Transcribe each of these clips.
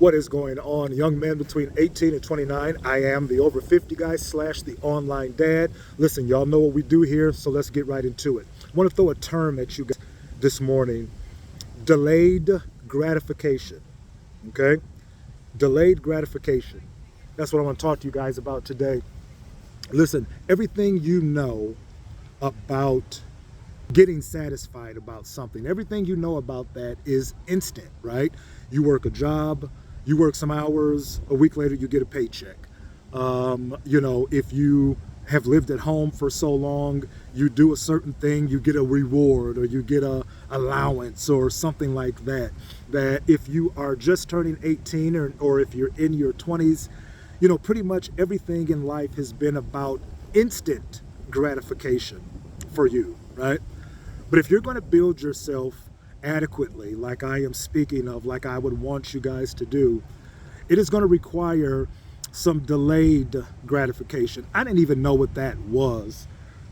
What is going on, young men between 18 and 29? I am the over 50 guy / the online dad. Listen, y'all know what we do here, so let's get right into it. I want to throw a term at you guys this morning: delayed gratification. Okay? Delayed gratification. That's what I want to talk to you guys about today. Listen, everything you know about getting satisfied about something, everything you know about that is instant, right? You work a job, you work some hours, a week later you get a paycheck. If you have lived at home for so long, you do a certain thing, you get a reward, or you get a allowance or something like that. That if you are just turning 18 or if you're in your 20s, pretty much everything in life has been about instant gratification for you, right? But if you're going to build yourself adequately, like I am speaking of, like I would want you guys to do, it is going to require some delayed gratification. I didn't even know what that was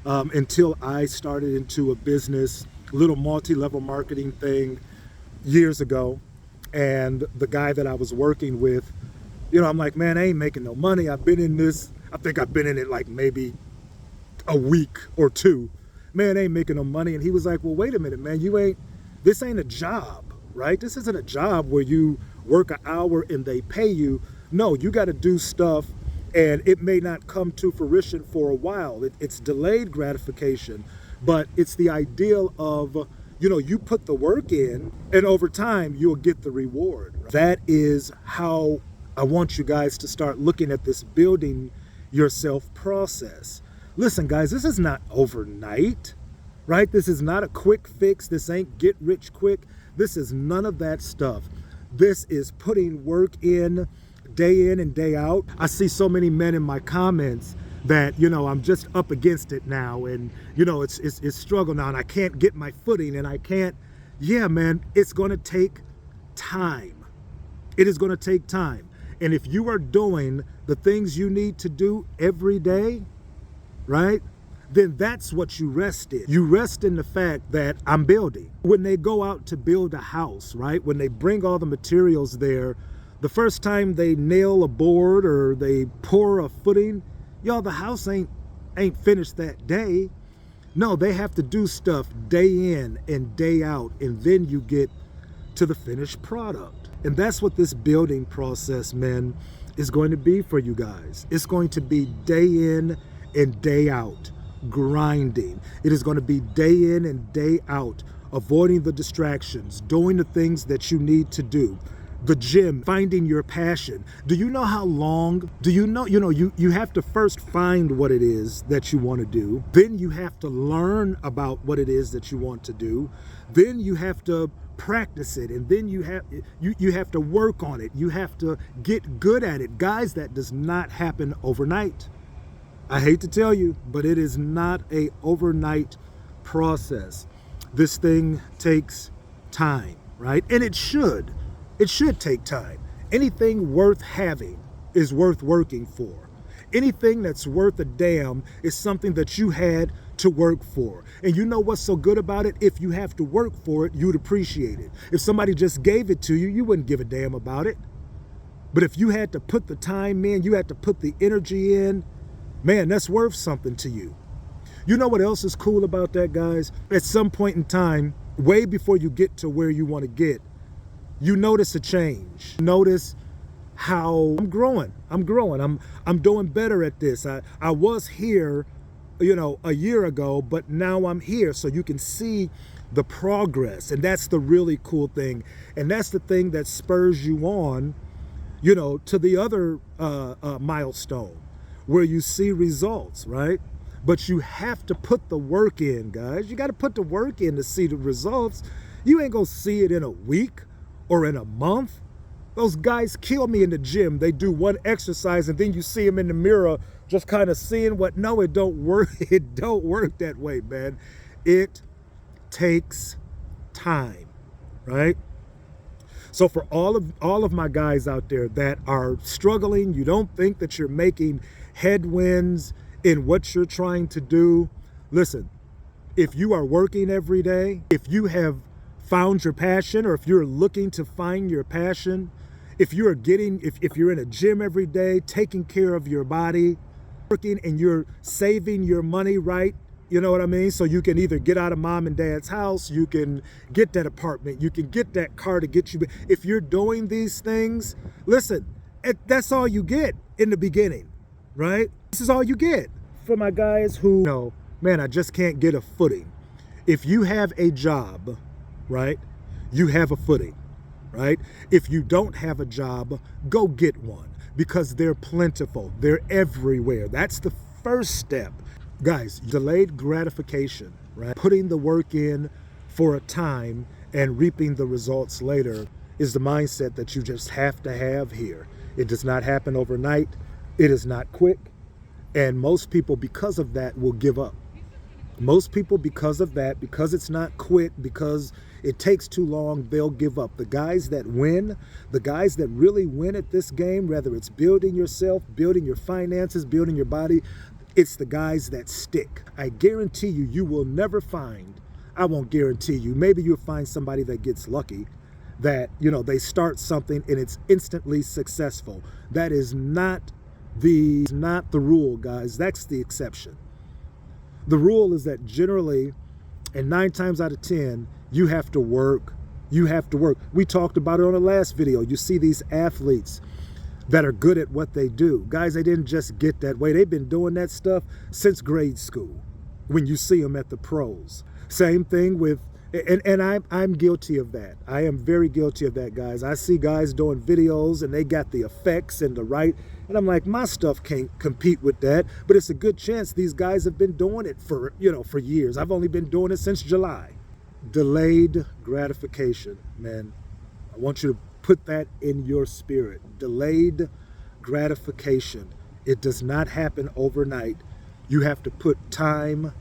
until I started into a business, little multi-level marketing thing years ago. And the guy that I was working with, I'm like, man, I ain't making no money. I've been in this, I think I've been in it like maybe a week or two. Man, I ain't making no money. And he was like, well, wait a minute, man, this ain't a job, right? This isn't a job where you work an hour and they pay you. No, you got to do stuff and it may not come to fruition for a while. It's delayed gratification, but it's the ideal of, you put the work in and over time you'll get the reward. Right? That is how I want you guys to start looking at this building yourself process. Listen, guys, this is not overnight. Right? This is not a quick fix. This ain't get rich quick. This is none of that stuff. This is putting work in and day out. I see so many men in my comments that, I'm just up against it now and, it's struggle now and I can't get my footing and I can't. Yeah, man, it's going to take time. It is going to take time. And if you are doing the things you need to do every day, right? Then that's what you rest in. You rest in the fact that I'm building. When they go out to build a house, right? When they bring all the materials there, the first time they nail a board or they pour a footing, the house ain't finished that day. No, they have to do stuff day in and day out, and then you get to the finished product. And that's what this building process, man, is going to be for you guys. It's going to be day in and day out. Grinding. It is going to be day in and day out, avoiding the distractions, doing the things that you need to do. The gym, finding your passion. Do you know how long? Do you know, you have to first find what it is that you want to do. Then you have to learn about what it is that you want to do. Then you have to practice it, and then you have to work on it. You have to get good at it. Guys, that does not happen overnight. I hate to tell you, but it is not an overnight process. This thing takes time, right? And it should take time. Anything worth having is worth working for. Anything that's worth a damn is something that you had to work for. And you know what's so good about it? If you have to work for it, you'd appreciate it. If somebody just gave it to you, you wouldn't give a damn about it. But if you had to put the time in, you had to put the energy in, man, that's worth something to you. You know what else is cool about that, guys? At some point in time, way before you get to where you want to get, you notice a change. Notice how I'm growing. I'm doing better at this. I was here, a year ago, but now I'm here. So you can see the progress. And that's the really cool thing. And that's the thing that spurs you on, to the other milestone, where you see results, right? But you have to put the work in, guys. You got to put the work in to see the results. You ain't gonna see it in a week or in a month. Those guys kill me in the gym. They do one exercise and then you see them in the mirror just kind of seeing what. No, it don't work. It don't work that way, man. It takes time, right? So for all of my guys out there that are struggling, you don't think that you're making headwinds in what you're trying to do, listen, if you are working every day, if you have found your passion, or if you're looking to find your passion, If you're if you're in a gym every day, taking care of your body, working, and you're saving your money right, you know what I mean? So you can either get out of mom and dad's house, you can get that apartment, you can get that car to get you. If you're doing these things, listen, that's all you get in the beginning, right? This is all you get. For my guys who, you know, man, I just can't get a footing. If you have a job, right, you have a footing, right? If you don't have a job, go get one, because they're plentiful. They're everywhere. That's the first step. Guys, delayed gratification, right? Putting the work in for a time and reaping the results later is the mindset that you just have to have here. It does not happen overnight. It is not quick. And most people, because of that, will give up. Most people, because of that, because it's not quick, because it takes too long, they'll give up. The guys that win, the guys that really win at this game, whether it's building yourself, building your finances, building your body, it's the guys that stick. I guarantee you, you will never find, I won't guarantee you, maybe you'll find somebody that gets lucky, that, you know, they start something and it's instantly successful. That is not the rule, guys. That's the exception. The rule is that generally, and 9 times out of 10, you have to work. You have to work. We talked about it on the last video. You see these athletes that are good at what they do. Guys, they didn't just get that way. They've been doing that stuff since grade school when you see them at the pros. Same thing with, and I'm guilty of that. I am very guilty of that, guys. I see guys doing videos and they got the effects and the right, and I'm like, my stuff can't compete with that, but it's a good chance these guys have been doing it for, you know, for years. I've only been doing it since July. Delayed gratification, man. I want you to put that in your spirit. Delayed gratification. It does not happen overnight. You have to put time,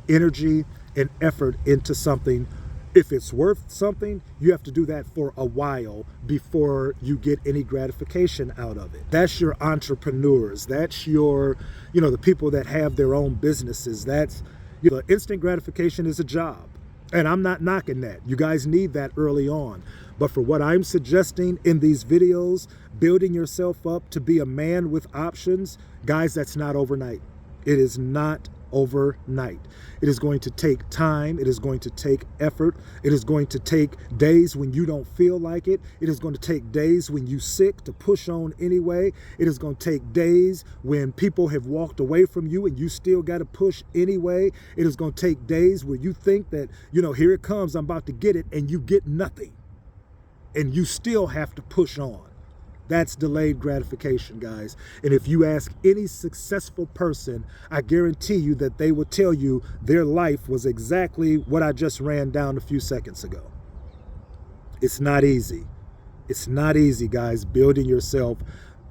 energy, and effort into something. If it's worth something, you have to do that for a while before you get any gratification out of it. That's your entrepreneurs. That's your, you know, the people that have their own businesses. That's, you know, instant gratification is a job. And I'm not knocking that. You guys need that early on. But for what I'm suggesting in these videos, building yourself up to be a man with options, guys, that's not overnight. It is not overnight. It is going to take time. It is going to take effort. It is going to take days when you don't feel like it. It is going to take days when you're sick to push on anyway. It is going to take days when people have walked away from you and you still got to push anyway. It is going to take days where you think that, you know, here it comes, I'm about to get it, and you get nothing. And you still have to push on. That's delayed gratification, guys. And if you ask any successful person, I guarantee you that they will tell you their life was exactly what I just ran down a few seconds ago. It's not easy. It's not easy, guys, building yourself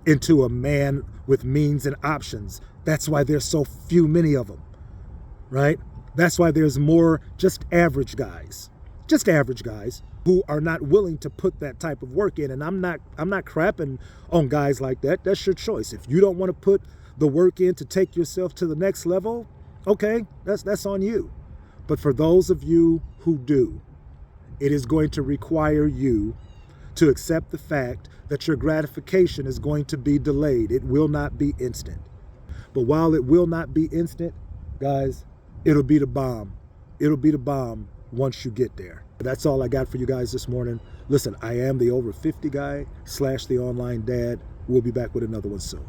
into a man with means and options. That's why there's so many of them, right? That's why there's more just average guys who are not willing to put that type of work in. And I'm not crapping on guys like that. That's your choice. If you don't want to put the work in to take yourself to the next level, okay, that's on you. But for those of you who do, it is going to require you to accept the fact that your gratification is going to be delayed. It will not be instant. But while it will not be instant, guys, it'll be the bomb. It'll be the bomb once you get there. That's all I got for you guys this morning. Listen, I am the over 50 guy / the online dad. We'll be back with another one soon.